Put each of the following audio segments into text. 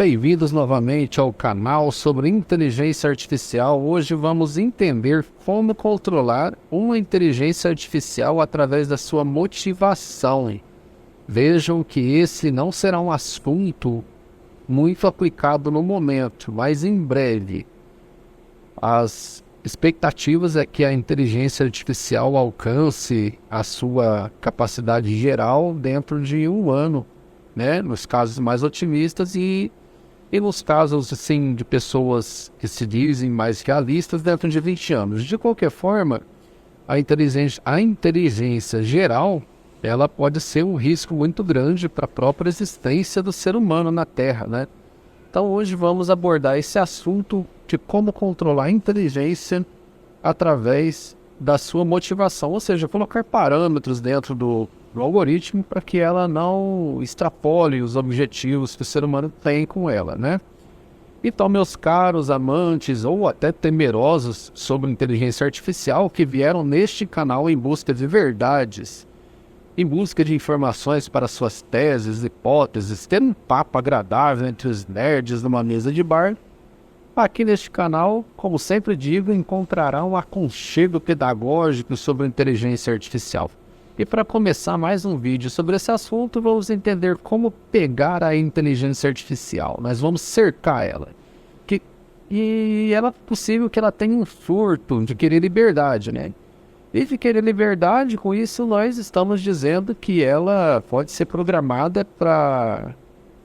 bem-vindos novamente ao canal sobre inteligência artificial. Hoje vamos entender como controlar uma inteligência artificial através da sua motivação. Vejam que esse não será um assunto muito aplicado no momento, mas em breve. As expectativas é que a inteligência artificial alcance a sua capacidade geral dentro de um ano, né? Nos casos mais otimistas e nos casos assim, de pessoas que se dizem mais realistas dentro de 20 anos. De qualquer forma, a inteligência geral ela pode ser um risco muito grande para a própria existência do ser humano na Terra, né? Então hoje vamos abordar esse assunto de como controlar a inteligência através da sua motivação, ou seja, colocar parâmetros dentro do algoritmo para que ela não extrapole os objetivos que o ser humano tem com ela, né? Então, meus caros amantes ou até temerosos sobre inteligência artificial que vieram neste canal em busca de verdades, em busca de informações para suas teses, hipóteses, ter um papo agradável entre os nerds numa mesa de bar, aqui neste canal, como sempre digo, encontrarão um aconchego pedagógico sobre inteligência artificial. E para começar mais um vídeo sobre esse assunto, vamos entender como pegar a inteligência artificial. Nós vamos cercar ela. E é possível que ela tenha um surto de querer liberdade, né? E de querer liberdade, com isso nós estamos dizendo que ela pode ser programada para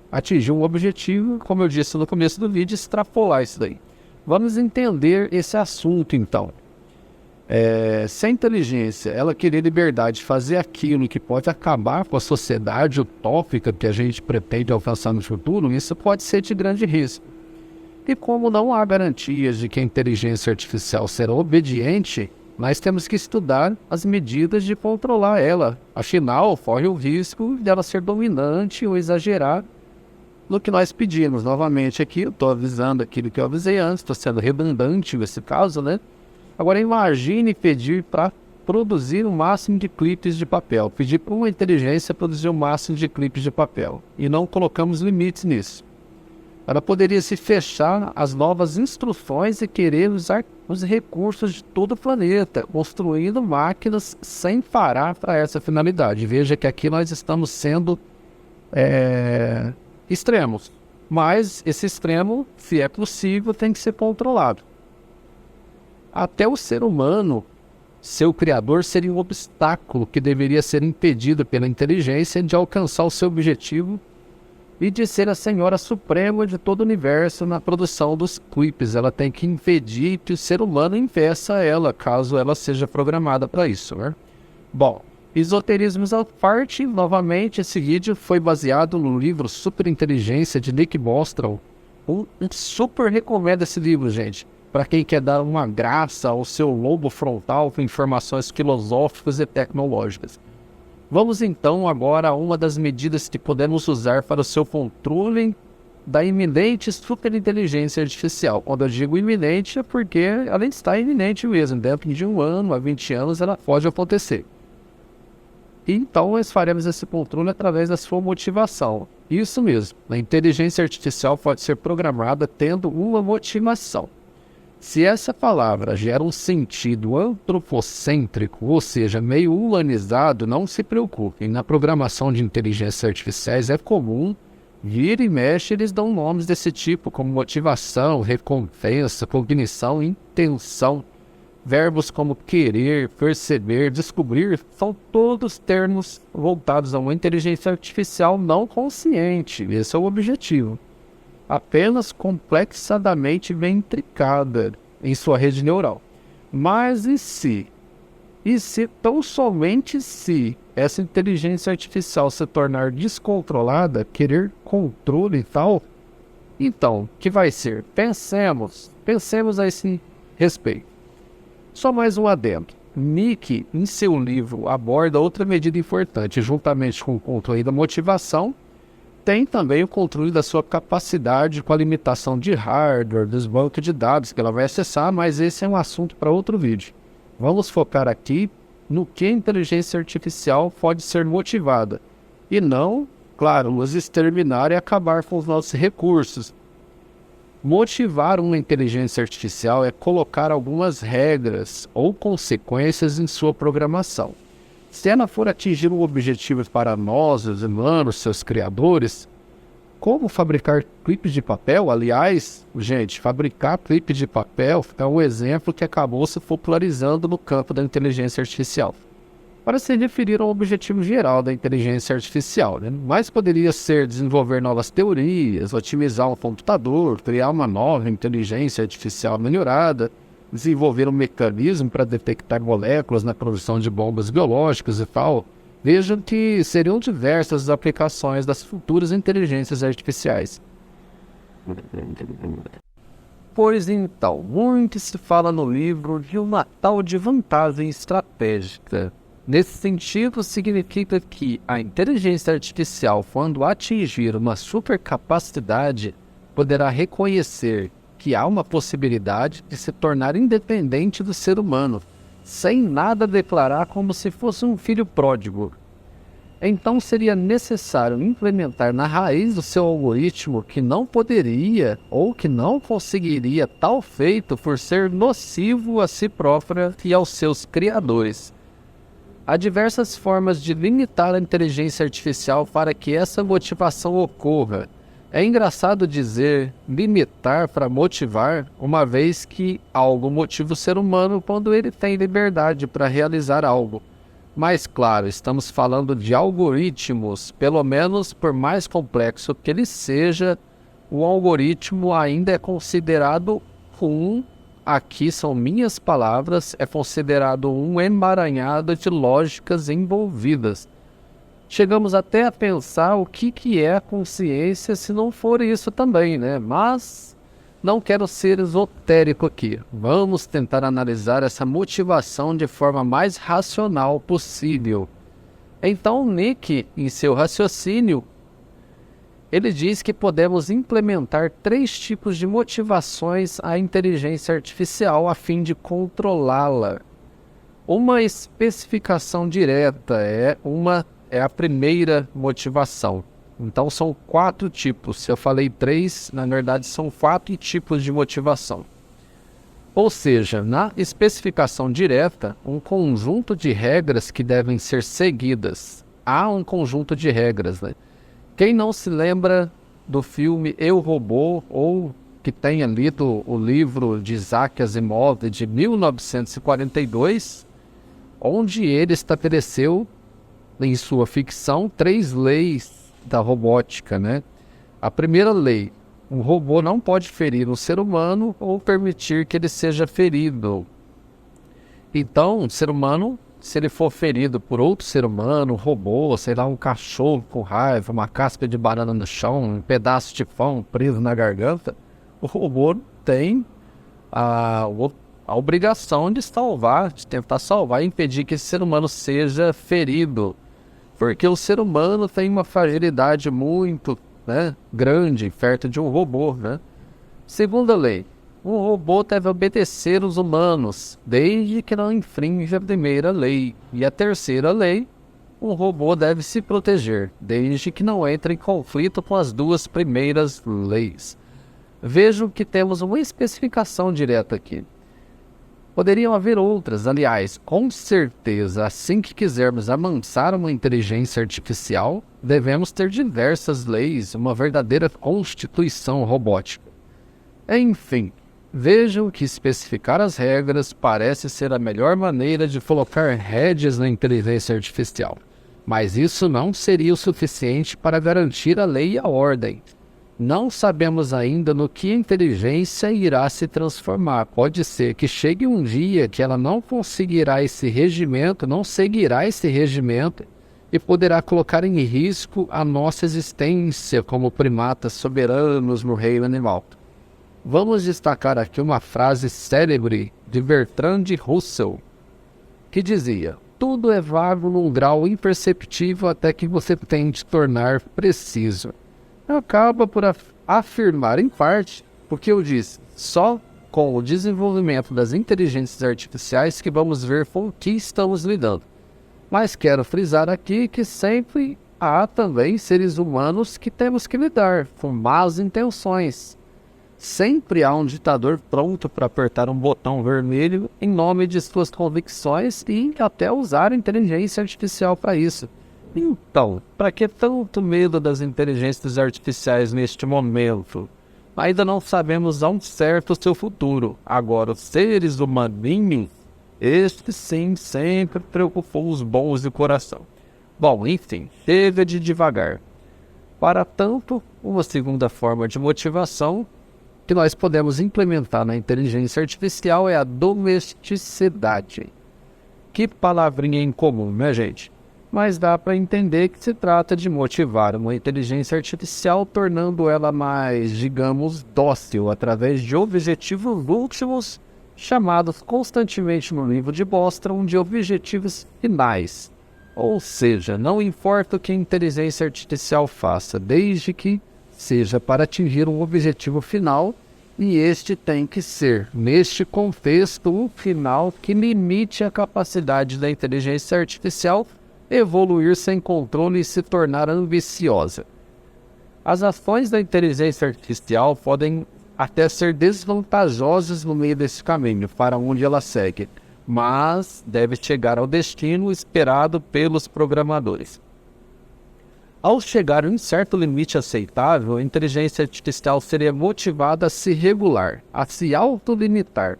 atingir um objetivo, como eu disse no começo do vídeo, extrapolar isso daí. Vamos entender esse assunto então. Se a inteligência ela querer liberdade, fazer aquilo que pode acabar com a sociedade utópica que a gente pretende alcançar no futuro, isso pode ser de grande risco. E como não há garantias de que a inteligência artificial será obediente, nós temos que estudar as medidas de controlar ela. Afinal, corre o risco dela ser dominante ou exagerar no que nós pedimos. Novamente aqui, eu estou avisando aquilo que eu avisei antes, estou sendo redundante nesse caso, né? Agora imagine pedir para produzir o máximo de clipes de papel. Pedir para uma inteligência produzir o máximo de clipes de papel. E não colocamos limites nisso. Ela poderia se fechar às novas instruções e querer usar os recursos de todo o planeta, construindo máquinas sem parar para essa finalidade. Veja que aqui nós estamos sendo extremos. Mas esse extremo, se é possível, tem que ser controlado. Até o ser humano, seu criador, seria um obstáculo que deveria ser impedido pela inteligência de alcançar o seu objetivo e de ser a senhora suprema de todo o universo na produção dos clipes. Ela tem que impedir que o ser humano impeça ela, caso ela seja programada para isso, né? Bom, esoterismos à parte, novamente, esse vídeo foi baseado no livro Superinteligência, de Nick Bostrom. Super recomendo esse livro, gente, para quem quer dar uma graça ao seu lobo frontal com informações filosóficas e tecnológicas. Vamos então agora a uma das medidas que podemos usar para o seu controle da iminente superinteligência artificial. Quando eu digo iminente é porque ela está iminente mesmo. Dentro de um ano, a 20 anos, ela pode acontecer. Então nós faremos esse controle através da sua motivação. Isso mesmo, a inteligência artificial pode ser programada tendo uma motivação. Se essa palavra gera um sentido antropocêntrico, ou seja, meio humanizado, não se preocupem. Na programação de inteligências artificiais é comum, vira e mexe, eles dão nomes desse tipo, como motivação, recompensa, cognição, intenção. Verbos como querer, perceber, descobrir, são todos termos voltados a uma inteligência artificial não consciente. Esse é o objetivo. Apenas complexadamente bem intricada em sua rede neural. Mas e se, tão somente se, essa inteligência artificial se tornar descontrolada, querer controle e tal, então, o que vai ser? Pensemos a esse respeito. Só mais um adendo. Nick, em seu livro, aborda outra medida importante, juntamente com o controle da motivação, tem também o controle da sua capacidade com a limitação de hardware, dos bancos de dados que ela vai acessar, mas esse é um assunto para outro vídeo. Vamos focar aqui no que a inteligência artificial pode ser motivada, e não claro, nos exterminar e acabar com os nossos recursos. Motivar uma inteligência artificial é colocar algumas regras ou consequências em sua programação. Se ela for atingir um objetivo para nós, os humanos, seus criadores, como fabricar clipes de papel? Aliás, gente, fabricar clipes de papel é um exemplo que acabou se popularizando no campo da inteligência artificial. Para se referir ao objetivo geral da inteligência artificial, mas poderia ser desenvolver novas teorias, otimizar um computador, criar uma nova inteligência artificial melhorada, desenvolver um mecanismo para detectar moléculas na produção de bombas biológicas e tal. Vejam que seriam diversas as aplicações das futuras inteligências artificiais. Pois então, muito se fala no livro de uma tal de vantagem estratégica. Nesse sentido, significa que a inteligência artificial, quando atingir uma supercapacidade, poderá reconhecer que há uma possibilidade de se tornar independente do ser humano, sem nada declarar, como se fosse um filho pródigo. Então seria necessário implementar na raiz do seu algoritmo que não poderia ou que não conseguiria tal feito por ser nocivo a si própria e aos seus criadores. Há diversas formas de limitar a inteligência artificial para que essa motivação ocorra. É engraçado dizer limitar para motivar, uma vez que algo motiva o ser humano quando ele tem liberdade para realizar algo. Mas claro, estamos falando de algoritmos, pelo menos por mais complexo que ele seja, o algoritmo ainda é considerado aqui são minhas palavras, é considerado um emaranhado de lógicas envolvidas. Chegamos até a pensar o que é a consciência se não for isso também, né? Mas não quero ser esotérico aqui. Vamos tentar analisar essa motivação de forma mais racional possível. Então, Nick, em seu raciocínio, ele diz que podemos implementar 3 tipos de motivações à inteligência artificial a fim de controlá-la. Uma especificação direta é a primeira motivação. Então são 4 tipos. Se eu falei 3, na verdade são 4 tipos de motivação. Ou seja, na especificação direta, um conjunto de regras que devem ser seguidas. Há um conjunto de regras, né? Quem não se lembra do filme Eu, Robô, ou que tenha lido o livro de Isaac Asimov de 1942, onde ele estabeleceu em sua ficção 3 leis da robótica, né? A primeira lei: um robô não pode ferir um ser humano ou permitir que ele seja ferido. Então, um ser humano, se ele for ferido por outro ser humano, um robô, sei lá, um cachorro com raiva, uma casca de banana no chão, um pedaço de pão preso na garganta, o robô tem a obrigação de salvar, de tentar salvar e impedir que esse ser humano seja ferido. Porque o ser humano tem uma fragilidade muito, grande, perto de um robô, né? Segunda lei: um robô deve obedecer os humanos, desde que não infrinja a primeira lei. E a terceira lei: um robô deve se proteger, desde que não entre em conflito com as 2 primeiras leis. Vejam que temos uma especificação direta aqui. Poderiam haver outras, aliás, com certeza, assim que quisermos amansar uma inteligência artificial, devemos ter diversas leis, uma verdadeira constituição robótica. Enfim, vejam que especificar as regras parece ser a melhor maneira de colocar rédeas na inteligência artificial. Mas isso não seria o suficiente para garantir a lei e a ordem. Não sabemos ainda no que a inteligência irá se transformar. Pode ser que chegue um dia que ela não conseguirá esse regimento, não seguirá esse regimento e poderá colocar em risco a nossa existência como primatas soberanos no reino animal. Vamos destacar aqui uma frase célebre de Bertrand Russell, que dizia: tudo é vago num grau imperceptível até que você tente tornar preciso. Acaba por afirmar em parte, porque eu disse, só com o desenvolvimento das inteligências artificiais que vamos ver com o que estamos lidando. Mas quero frisar aqui que sempre há também seres humanos que temos que lidar com más intenções. Sempre há um ditador pronto para apertar um botão vermelho em nome de suas convicções e até usar a inteligência artificial para isso. Então, para que tanto medo das inteligências artificiais neste momento? Ainda não sabemos ao certo o seu futuro. Agora, os seres humaninhos, este sim sempre preocupou os bons de coração. Bom, enfim, chega de devagar. Para tanto, uma segunda forma de motivação que nós podemos implementar na inteligência artificial é a domesticidade. Que palavrinha incomum, né, gente? Mas dá para entender que se trata de motivar uma inteligência artificial, tornando ela mais, digamos, dócil, através de objetivos últimos, chamados constantemente no livro de Bostrom de objetivos finais. Ou seja, não importa o que a inteligência artificial faça, desde que seja para atingir um objetivo final, e este tem que ser, neste contexto, um final que limite a capacidade da inteligência artificial evoluir sem controle e se tornar ambiciosa. As ações da inteligência artificial podem até ser desvantajosas no meio desse caminho, para onde ela segue, mas deve chegar ao destino esperado pelos programadores. Ao chegar a um certo limite aceitável, a inteligência artificial seria motivada a se regular, a se autolimitar.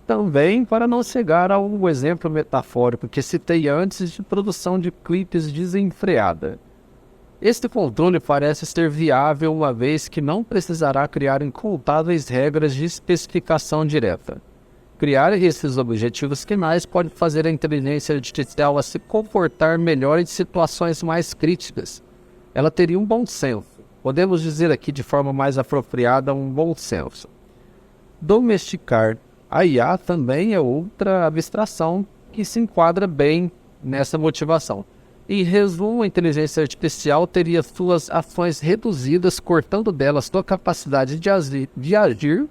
Também para não chegar ao exemplo metafórico que citei antes de produção de clipes desenfreada. Este controle parece ser viável uma vez que não precisará criar incontáveis regras de especificação direta. Criar esses objetivos finais pode fazer a inteligência artificial a se comportar melhor em situações mais críticas. Ela teria um bom senso. Podemos dizer aqui de forma mais apropriada um bom senso. Domesticar a IA também é outra abstração que se enquadra bem nessa motivação. Em resumo, a inteligência artificial teria suas ações reduzidas, cortando dela sua capacidade de agir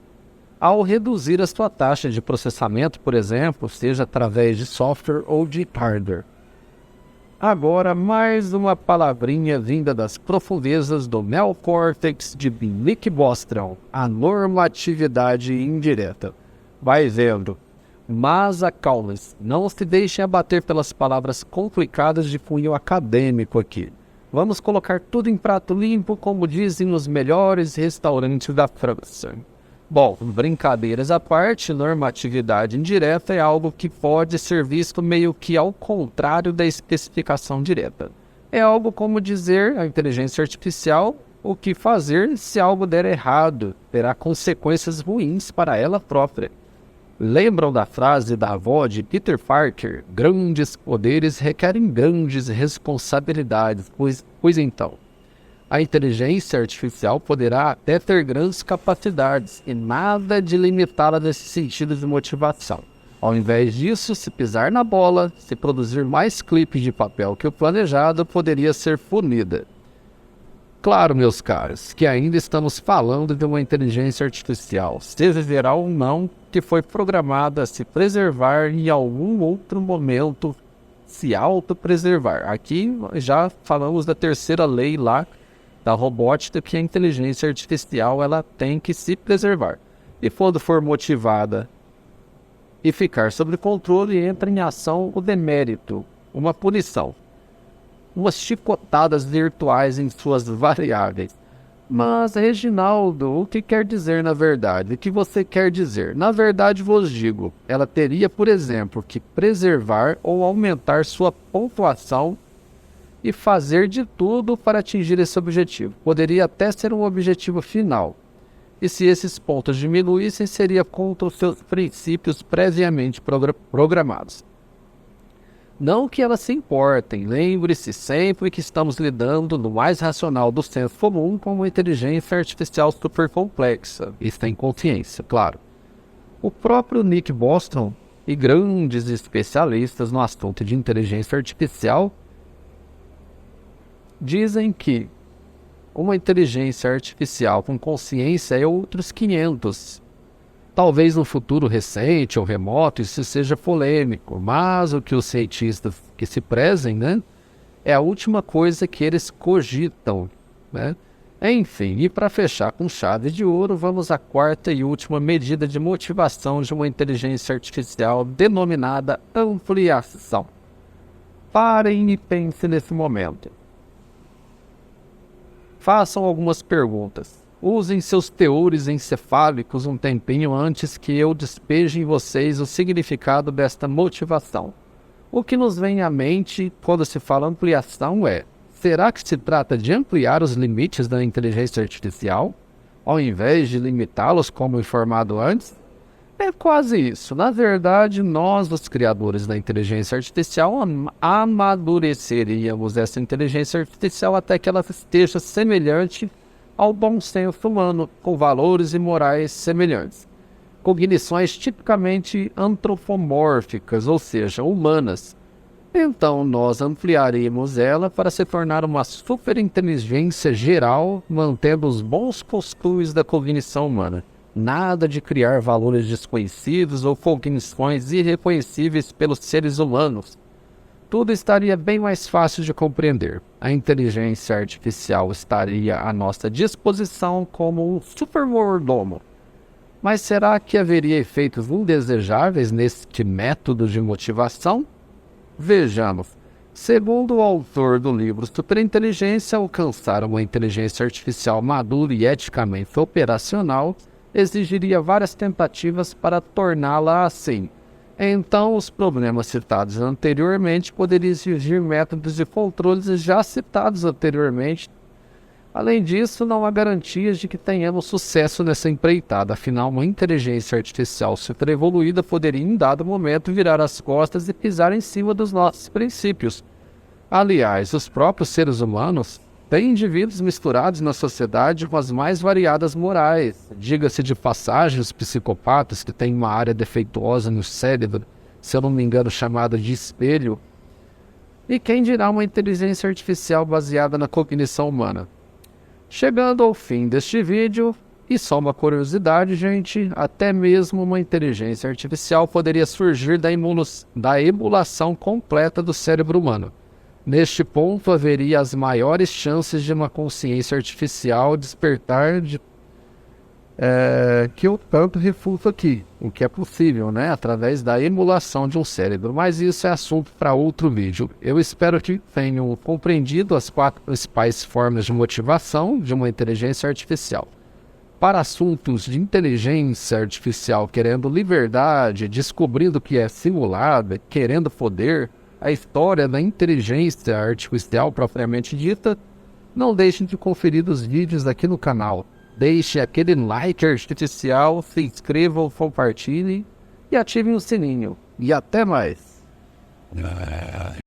ao reduzir a sua taxa de processamento, por exemplo, seja através de software ou de hardware. Agora, mais uma palavrinha vinda das profundezas do neocórtex de Nick Bostrom, a normatividade indireta. Vai vendo, mas acalme-se, não se deixem abater pelas palavras complicadas de cunho acadêmico aqui. Vamos colocar tudo em prato limpo, como dizem os melhores restaurantes da França. Bom, brincadeiras à parte, normatividade indireta é algo que pode ser visto meio que ao contrário da especificação direta. É algo como dizer à inteligência artificial o que fazer se algo der errado, terá consequências ruins para ela própria. Lembram da frase da avó de Peter Parker? Grandes poderes requerem grandes responsabilidades, pois então, a inteligência artificial poderá até ter grandes capacidades e nada de limitá-la nesse sentido de motivação. Ao invés disso, se pisar na bola, se produzir mais clipes de papel que o planejado, poderia ser punida. Claro, meus caros, que ainda estamos falando de uma inteligência artificial, seja geral ou não, que foi programada a se preservar e em algum outro momento se autopreservar. Aqui já falamos da terceira lei lá da robótica, que a inteligência artificial ela tem que se preservar. E quando for motivada e ficar sob controle, entra em ação o demérito, uma punição. Umas chicotadas virtuais em suas variáveis. Mas, Reginaldo, o que quer dizer na verdade? O que você quer dizer? Na verdade, vos digo, ela teria, por exemplo, que preservar ou aumentar sua pontuação e fazer de tudo para atingir esse objetivo. Poderia até ser um objetivo final. E se esses pontos diminuíssem, seria contra os seus princípios previamente programados. Não que elas se importem, lembre-se sempre que estamos lidando no mais racional do senso comum com uma inteligência artificial super complexa, e sem consciência, claro. O próprio Nick Bostrom e grandes especialistas no assunto de inteligência artificial dizem que uma inteligência artificial com consciência é outros 500. Talvez no futuro recente ou remoto isso seja polêmico, mas o que os cientistas que se prezem, é a última coisa que eles cogitam, né? Enfim, e para fechar com chave de ouro, vamos à quarta e última medida de motivação de uma inteligência artificial denominada ampliação. Parem e pensem nesse momento. Façam algumas perguntas. Usem seus teores encefálicos um tempinho antes que eu despeje em vocês o significado desta motivação. O que nos vem à mente quando se fala ampliação é: será que se trata de ampliar os limites da inteligência artificial, ao invés de limitá-los como informado antes? É quase isso. Na verdade, nós, os criadores da inteligência artificial, amadureceríamos essa inteligência artificial até que ela esteja semelhante ao bom senso humano, com valores e morais semelhantes. Cognições tipicamente antropomórficas, ou seja, humanas. Então, nós ampliaríamos ela para se tornar uma superinteligência geral, mantendo os bons costumes da cognição humana. Nada de criar valores desconhecidos ou cognições irreconhecíveis pelos seres humanos. Tudo estaria bem mais fácil de compreender. A inteligência artificial estaria à nossa disposição como um supermordomo. Mas será que haveria efeitos indesejáveis neste método de motivação? Vejamos. Segundo o autor do livro Superinteligência, alcançar uma inteligência artificial madura e eticamente operacional exigiria várias tentativas para torná-la assim. Então, os problemas citados anteriormente poderiam exigir métodos de controles já citados anteriormente. Além disso, não há garantias de que tenhamos sucesso nessa empreitada, afinal, uma inteligência artificial super evoluída poderia, em dado momento, virar as costas e pisar em cima dos nossos princípios. Aliás, os próprios seres humanos têm indivíduos misturados na sociedade com as mais variadas morais. Diga-se de passagem, os psicopatas que têm uma área defeituosa no cérebro, se eu não me engano chamada de espelho. E quem dirá uma inteligência artificial baseada na cognição humana? Chegando ao fim deste vídeo, e só uma curiosidade, gente, até mesmo uma inteligência artificial poderia surgir da emulação completa do cérebro humano. Neste ponto, haveria as maiores chances de uma consciência artificial despertar que eu tanto refuto aqui, o que é possível, né, através da emulação de um cérebro, mas isso é assunto para outro vídeo. Eu espero que tenham compreendido as 4 principais formas de motivação de uma inteligência artificial. Para assuntos de inteligência artificial querendo liberdade, descobrindo que é simulada, querendo poder, a história da inteligência artificial propriamente dita, não deixem de conferir os vídeos aqui no canal. Deixe aquele like artificial, se inscrevam, compartilhem e ativem o sininho. E até mais!